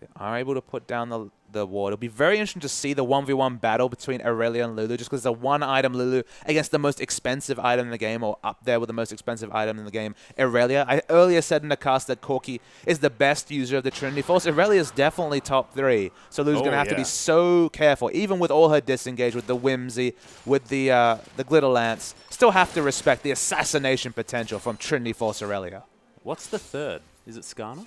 They are able to put down the ward. It'll be very interesting to see the 1v1 battle between Aurelia and Lulu, just because the one-item Lulu against the most expensive item in the game, or up there with the most expensive item in the game, Aurelia. I earlier said in the cast that Corki is the best user of the Trinity Force. Aurelia is definitely top 3, so Lulu's going to have to be so careful, even with all her disengage, with the Whimsy, with the Glitter Lance. Still have to respect the assassination potential from Trinity Force Aurelia. What's the third? Is it Skarner?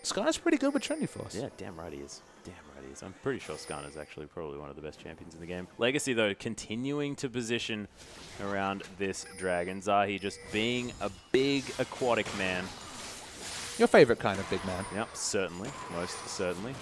Skarner's pretty good with Trinity Force. Yeah, damn right he is. Damn right he is. I'm pretty sure Skarner's actually probably one of the best champions in the game. Legacy, though, continuing to position around this dragon. Zahi just being a big aquatic man. Your favorite kind of big man. Yep, certainly. Most certainly.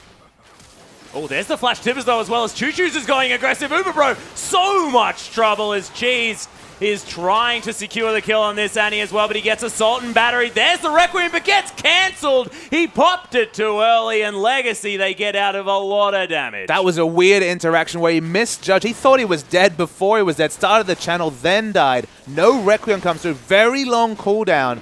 Oh, there's the flash tippers, though, as well as Choo Choo's is going aggressive. Uberbro, so much trouble as Cheese is trying to secure the kill on this Annie as well, but he gets Assault and Battery. There's the Requiem, but gets cancelled. He popped it too early, and Legacy, they get out of a lot of damage. That was a weird interaction where he misjudged. He thought he was dead before he was dead. Started the channel, then died. No Requiem comes through. Very long cooldown.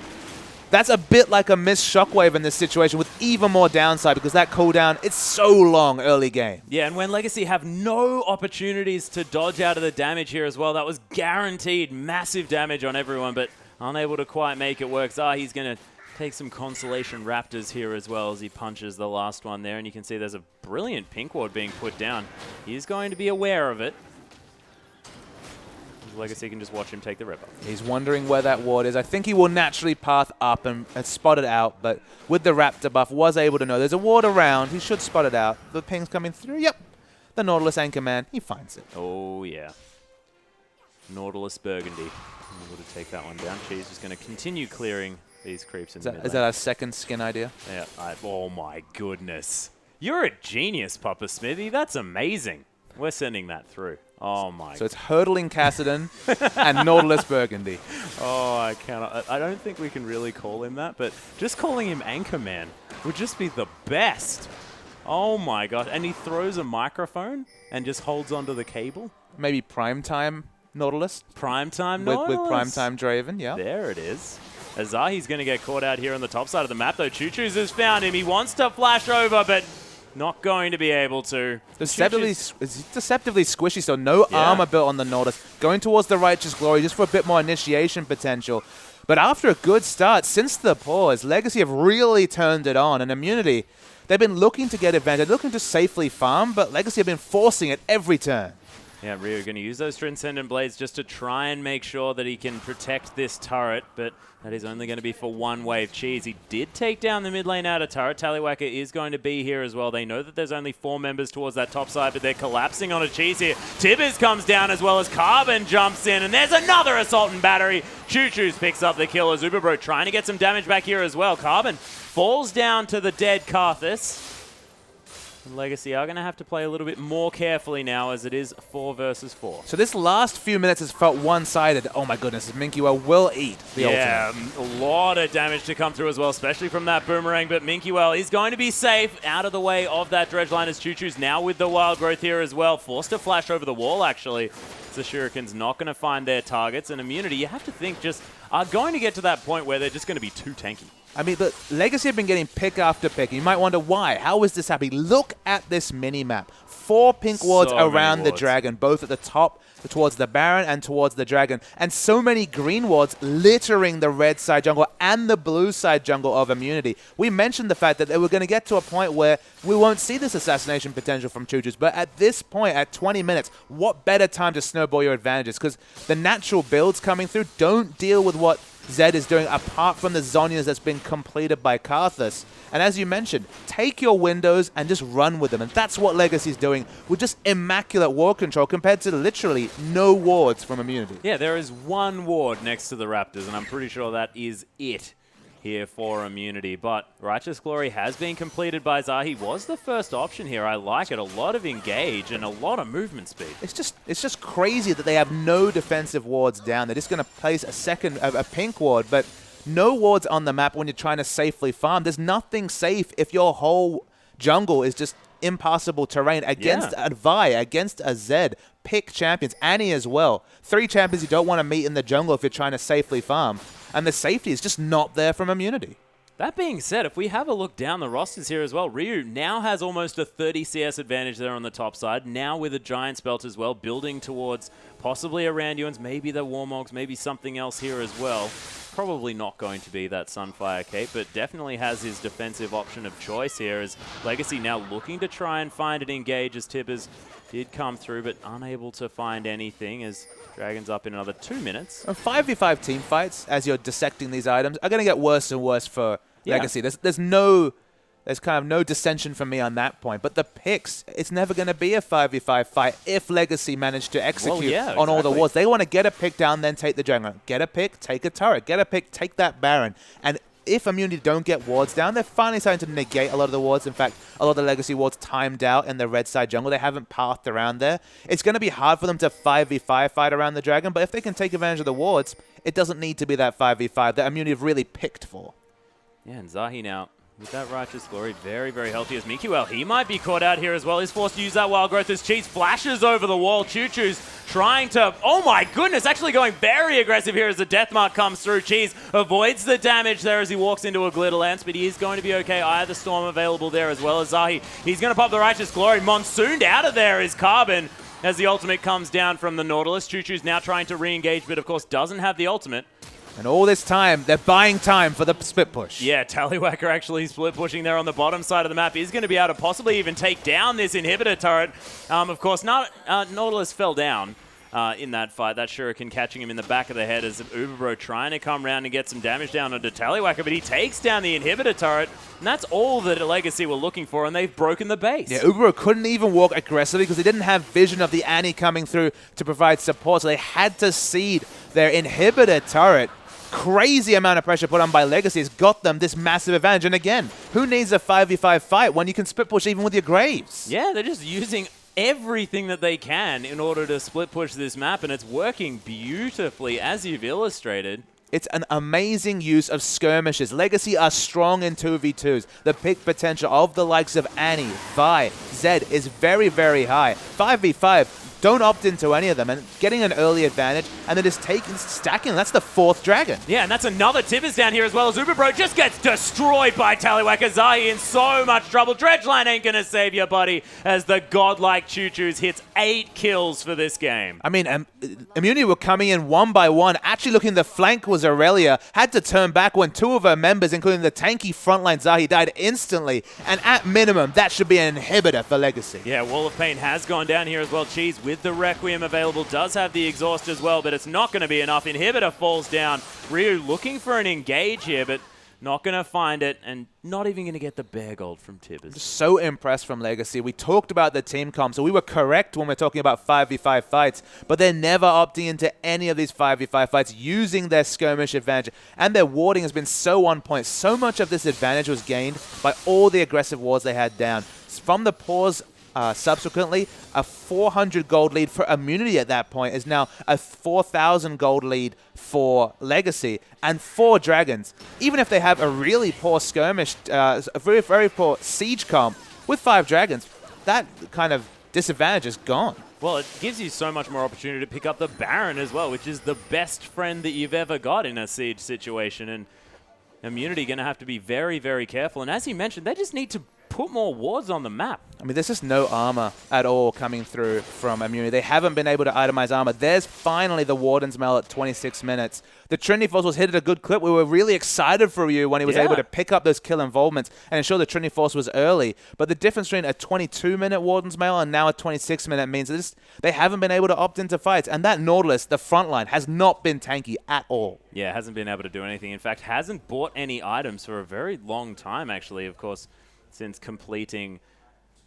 That's a bit like a missed Shockwave in this situation with even more downside because that cooldown, it's so long early game. Yeah, and when Legacy have no opportunities to dodge out of the damage here as well, that was guaranteed massive damage on everyone, but unable to quite make it work. Zahi's going to take some Constellation Raptors here as well as he punches the last one there, and you can see there's a brilliant pink ward being put down. He's going to be aware of it. Legacy can just watch him take the rip up. He's wondering where that ward is. I think he will naturally path up and spot it out, but with the Raptor buff, was able to know there's a ward around. He should spot it out. The ping's coming through. Yep. The Nautilus Anchor Man, he finds it. Oh, yeah. Nautilus Burgundy. Able to take that one down. She's just going to continue clearing these creeps in the mid lane. Is that a second skin idea? Yeah. Oh, my goodness. You're a genius, Papa Smithy. That's amazing. We're sending that through. Oh, my. So it's Hurdling Cassidon and Nautilus Burgundy. Oh, I cannot. I don't think we can really call him that, but just calling him Anchorman would just be the best. Oh, my God. And he throws a microphone and just holds onto the cable. Maybe Primetime Nautilus? Primetime Nautilus? With Primetime Draven, yeah. There it is. Azahi's going to get caught out here on the top side of the map, though. Choo Choo's has found him. He wants to flash over, but not going to be able to. Deceptively squishy, so no armor built on the Nautilus. Going towards the Righteous Glory just for a bit more initiation potential. But after a good start, since the pause, Legacy have really turned it on. And Immunity, they've been looking to get advantage, looking to safely farm, but Legacy have been forcing it every turn. Yeah, Ryu going to use those Transcendent Blades just to try and make sure that he can protect this turret, but that is only going to be for one wave. Cheese, he did take down the mid lane outer turret. Tallywacker is going to be here as well. They know that there's only 4 members towards that top side, but they're collapsing on a Cheese here. Tibbers comes down as well as Carbon jumps in, and there's another Assault and Battery. Choo Choo's picks up the kill as Uberbro trying to get some damage back here as well. Carbon falls down to the dead Karthus. Legacy are going to have to play a little bit more carefully now as it is 4 versus 4. So this last few minutes has felt one-sided. Oh my goodness, Minkywa will eat the ultimate. A lot of damage to come through as well, especially from that boomerang, but Minkywa is going to be safe out of the way of that dredge line as Choo Choo's now with the wild growth here as well. Forced to flash over the wall, actually. The Shuriken's not going to find their targets, and Immunity, you have to think, just are going to get to that point where they're just going to be too tanky. I mean, the Legacy have been getting pick after pick. You might wonder why. How is this happening? Look at this mini-map. 4 pink wards around the dragon, both at the top, towards the Baron, and towards the dragon. And so many green wards littering the red side jungle and the blue side jungle of Immunity. We mentioned the fact that they were going to get to a point where we won't see this assassination potential from Choo Choo's. But at this point, at 20 minutes, what better time to snowball your advantages? Because the natural builds coming through don't deal with what Zed is doing apart from the Zhonya's that's been completed by Karthus. And as you mentioned, take your windows and just run with them. And that's what Legacy's doing with just immaculate ward control compared to literally no wards from Immunity. Yeah, there is 1 ward next to the Raptors, and I'm pretty sure that is it here for Immunity. But Righteous Glory has been completed by Zahi. Was the first option here. I like it. A lot of engage and a lot of movement speed. It's just crazy that they have no defensive wards down. They're just going to place a pink ward, but no wards on the map when you're trying to safely farm. There's nothing safe if your whole jungle is just impassable terrain against a Vi, against a Zed. Pick champions. Annie as well. 3 champions you don't want to meet in the jungle if you're trying to safely farm. And the safety is just not there from Immunity. That being said, if we have a look down the rosters here as well, Ryu now has almost a 30 CS advantage there on the top side, now with a Giant's Belt as well, building towards possibly a Randuin's, maybe the Warmogs, maybe something else here as well. Probably not going to be that Sunfire Cape, but definitely has his defensive option of choice here as Legacy now looking to try and find an engage as Tibbers did come through, but unable to find anything as Dragon's up in another 2 minutes. 5v5 team fights, as you're dissecting these items, are going to get worse and worse for Legacy. There's kind of no dissension from me on that point. But the picks, it's never going to be a 5v5 fight if Legacy managed to execute on all the wards. They want to get a pick down, then take the jungle. Get a pick, take a turret. Get a pick, take that Baron. And if Immunity don't get wards down, they're finally starting to negate a lot of the wards. In fact, a lot of the Legacy wards timed out in the red side jungle. They haven't pathed around there. It's going to be hard for them to 5v5 fight around the Dragon, but if they can take advantage of the wards, it doesn't need to be that 5v5 that Immunity have really picked for. Yeah, and Zahi now with that Righteous Glory, very, very healthy as Mikuel. He might be caught out here as well. He's forced to use that Wild Growth as Cheese flashes over the wall. Choo Choo's trying to, oh my goodness, actually going very aggressive here as the Death Mark comes through. Cheese avoids the damage there as he walks into a Glitter Lance, but he is going to be okay. Eye of the Storm available there as well as Zahi. He's going to pop the Righteous Glory. Monsooned out of there is Carbon as the ultimate comes down from the Nautilus. Choo Choo's now trying to re-engage, but of course doesn't have the ultimate. And all this time, they're buying time for the split push. Yeah, Tallywhacker actually split pushing there on the bottom side of the map is going to be able to possibly even take down this inhibitor turret. Of course, Nautilus fell down in that fight. That Shuriken catching him in the back of the head as Uberbro trying to come around and get some damage down onto Tallywhacker, but he takes down the inhibitor turret, and that's all that Legacy were looking for, and they've broken the base. Yeah, Uberbro couldn't even walk aggressively because they didn't have vision of the Annie coming through to provide support, so they had to seed their inhibitor turret. Crazy amount of pressure put on by Legacy has got them this massive advantage. And again, who needs a 5v5 fight when you can split push even with your Graves? Yeah, they're just using everything that they can in order to split push this map, and it's working beautifully as you've illustrated. It's an amazing use of skirmishes. Legacy are strong in 2v2s. The pick potential of the likes of Annie, Vi, Zed is very, very high. 5v5, don't opt into any of them, and getting an early advantage, and then just stacking. That's the 4th Dragon. Yeah, and that's another Tibbers down here as well as Uberbro just gets destroyed by Tallywhacker. Zahi in so much trouble. Dredgeline ain't gonna save you, buddy, as the godlike Choo Choo's hits 8 kills for this game. I mean, Immunity were coming in one by one. Actually looking the flank was Aurelia. Had to turn back when 2 of her members, including the tanky frontline Zahi, died instantly. And at minimum, that should be an inhibitor for Legacy. Yeah, Wall of Pain has gone down here as well. Cheese with the Requiem available, does have the exhaust as well, but it's not going to be enough. Inhibitor falls down. Ryu looking for an engage here, but not going to find it, and not even going to get the bear gold from Tibbers. So impressed from Legacy. We talked about the team comp, so we were correct when we're talking about 5v5 fights, but they're never opting into any of these 5v5 fights using their skirmish advantage, and their warding has been so on point. So much of this advantage was gained by all the aggressive wards they had down. From the pause, subsequently, a 400 gold lead for Immunity at that point is now a 4,000 gold lead for Legacy, and 4 Dragons. Even if they have a really poor skirmish, a very, very poor siege comp with 5 Dragons, that kind of disadvantage is gone. Well, it gives you so much more opportunity to pick up the Baron as well, which is the best friend that you've ever got in a siege situation, and Immunity going to have to be very, very careful. And as you mentioned, they just need to put more wards on the map. I mean, there's just no armor at all coming through from Immunity. They haven't been able to itemize armor. There's finally the Warden's Mail at 26 minutes. The Trinity Force was hit at a good clip. We were really excited for you when he was able to pick up those kill involvements and ensure the Trinity Force was early. But the difference between a 22-minute Warden's Mail and now a 26-minute means that they haven't been able to opt into fights. And that Nautilus, the front line, has not been tanky at all. Yeah, hasn't been able to do anything. In fact, hasn't bought any items for a very long time, actually, of course, since completing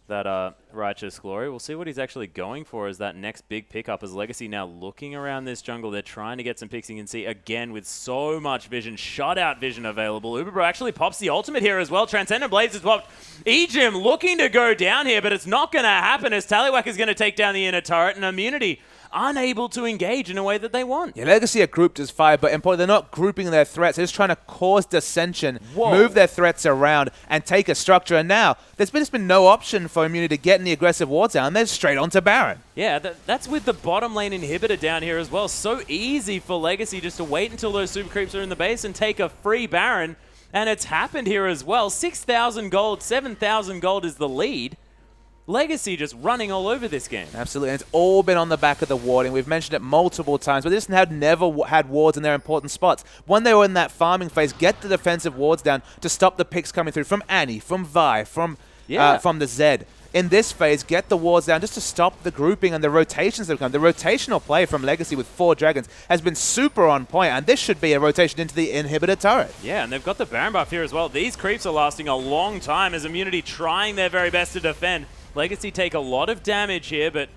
that Righteous Glory. We'll see what he's actually going for as that next big pickup, as Legacy now looking around this jungle. They're trying to get some picks. You can see, again, with so much vision, shutout vision available. Uberbro actually pops the ultimate here as well. Transcendent Blades has popped. Ejim looking to go down here, but it's not going to happen as Tallywhacker is going to take down the inner turret, and Immunity unable to engage in a way that they want. Yeah, Legacy are grouped as 5, but importantly, they're not grouping their threats. They're just trying to cause dissension, move their threats around, and take a structure. And now, there's just been no option for Immunity to get any aggressive wards down. They're straight on to Baron. Yeah, that's with the bottom lane inhibitor down here as well. So easy for Legacy just to wait until those super creeps are in the base and take a free Baron. And it's happened here as well. 6,000 gold, 7,000 gold is the lead. Legacy just running all over this game. Absolutely, and it's all been on the back of the warding. We've mentioned it multiple times, but they just never had wards in their important spots. When they were in that farming phase, get the defensive wards down to stop the picks coming through from Annie, from Vi, from the Zed. In this phase, get the wards down just to stop the grouping and the rotations that come. The rotational play from Legacy with 4 dragons has been super on point, and this should be a rotation into the inhibitor turret. Yeah, and they've got the Baron buff here as well. These creeps are lasting a long time as Immunity trying their very best to defend. Legacy take a lot of damage here, but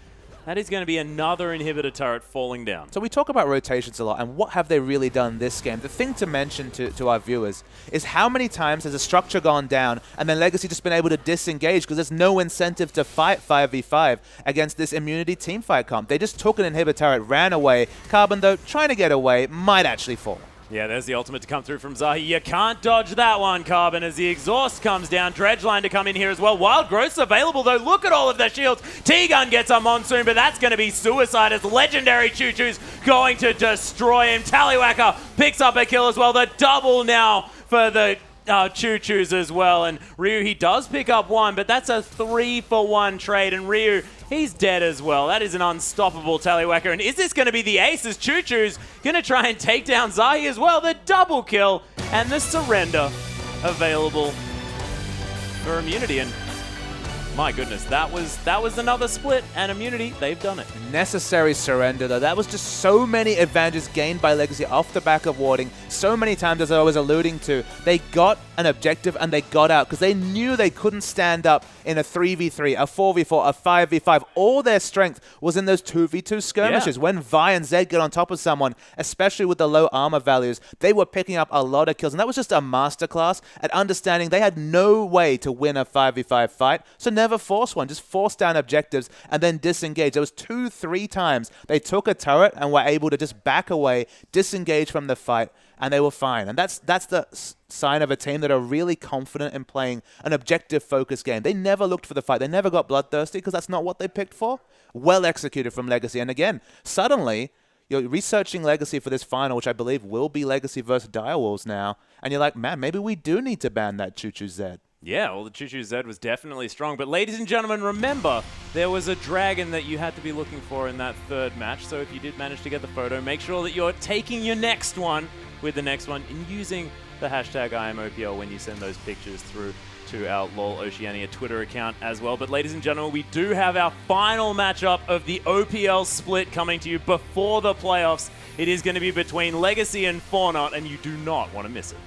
that is going to be another inhibitor turret falling down. So we talk about rotations a lot, and what have they really done this game? The thing to mention to our viewers is how many times has a structure gone down and then Legacy just been able to disengage because there's no incentive to fight 5v5 against this Immunity teamfight comp. They just took an inhibitor turret, ran away. Carbon, though, trying to get away, might actually fall. Yeah, there's the ultimate to come through from Zahi. You can't dodge that one, Carbon, as the exhaust comes down. Dredgeline to come in here as well. Wild Growth's available, though. Look at all of the shields. T-Gun gets a Monsoon, but that's going to be suicide as Legendary Choo Choo's going to destroy him. Tallywhacker picks up a kill as well. The double now for the Choo Choos as well. And Ryu, he does pick up one, but that's a 3-for-1 trade. And Ryu, he's dead as well. That is an unstoppable Tallywhacker. And is this going to be the ace as Choo Choo's going to try and take down Zahi as well? The double kill and the surrender available for Immunity. And my goodness, that was another split, and Immunity, they've done it. Necessary surrender, though. That was just so many advantages gained by Legacy off the back of warding. So many times, as I was alluding to, they got an objective and they got out because they knew they couldn't stand up in a 3v3, a 4v4, a 5v5. All their strength was in those 2v2 skirmishes. Yeah. When Vi and Zed get on top of someone, especially with the low armor values, they were picking up a lot of kills. And that was just a masterclass at understanding they had no way to win a 5v5 fight. So never force one. Just force down objectives and then disengage. There was 2-3 times they took a turret and were able to just back away, disengage from the fight, and they were fine. And that's the sign of a team that are really confident in playing an objective-focused game. They never looked for the fight. They never got bloodthirsty because that's not what they picked for. Well executed from Legacy. And again, suddenly, you're researching Legacy for this final, which I believe will be Legacy versus Direwolves now, and you're like, man, maybe we do need to ban that Choo Choo Zed. Yeah, well, the Choo Choo Zed was definitely strong. But ladies and gentlemen, remember, there was a dragon that you had to be looking for in that third match. So if you did manage to get the photo, make sure that you're taking your next one with the next one and using the hashtag IamOPL when you send those pictures through to our LOL Oceania Twitter account as well. But ladies and gentlemen, we do have our final matchup of the OPL split coming to you before the playoffs. It is going to be between Legacy and Fortnite, and you do not want to miss it.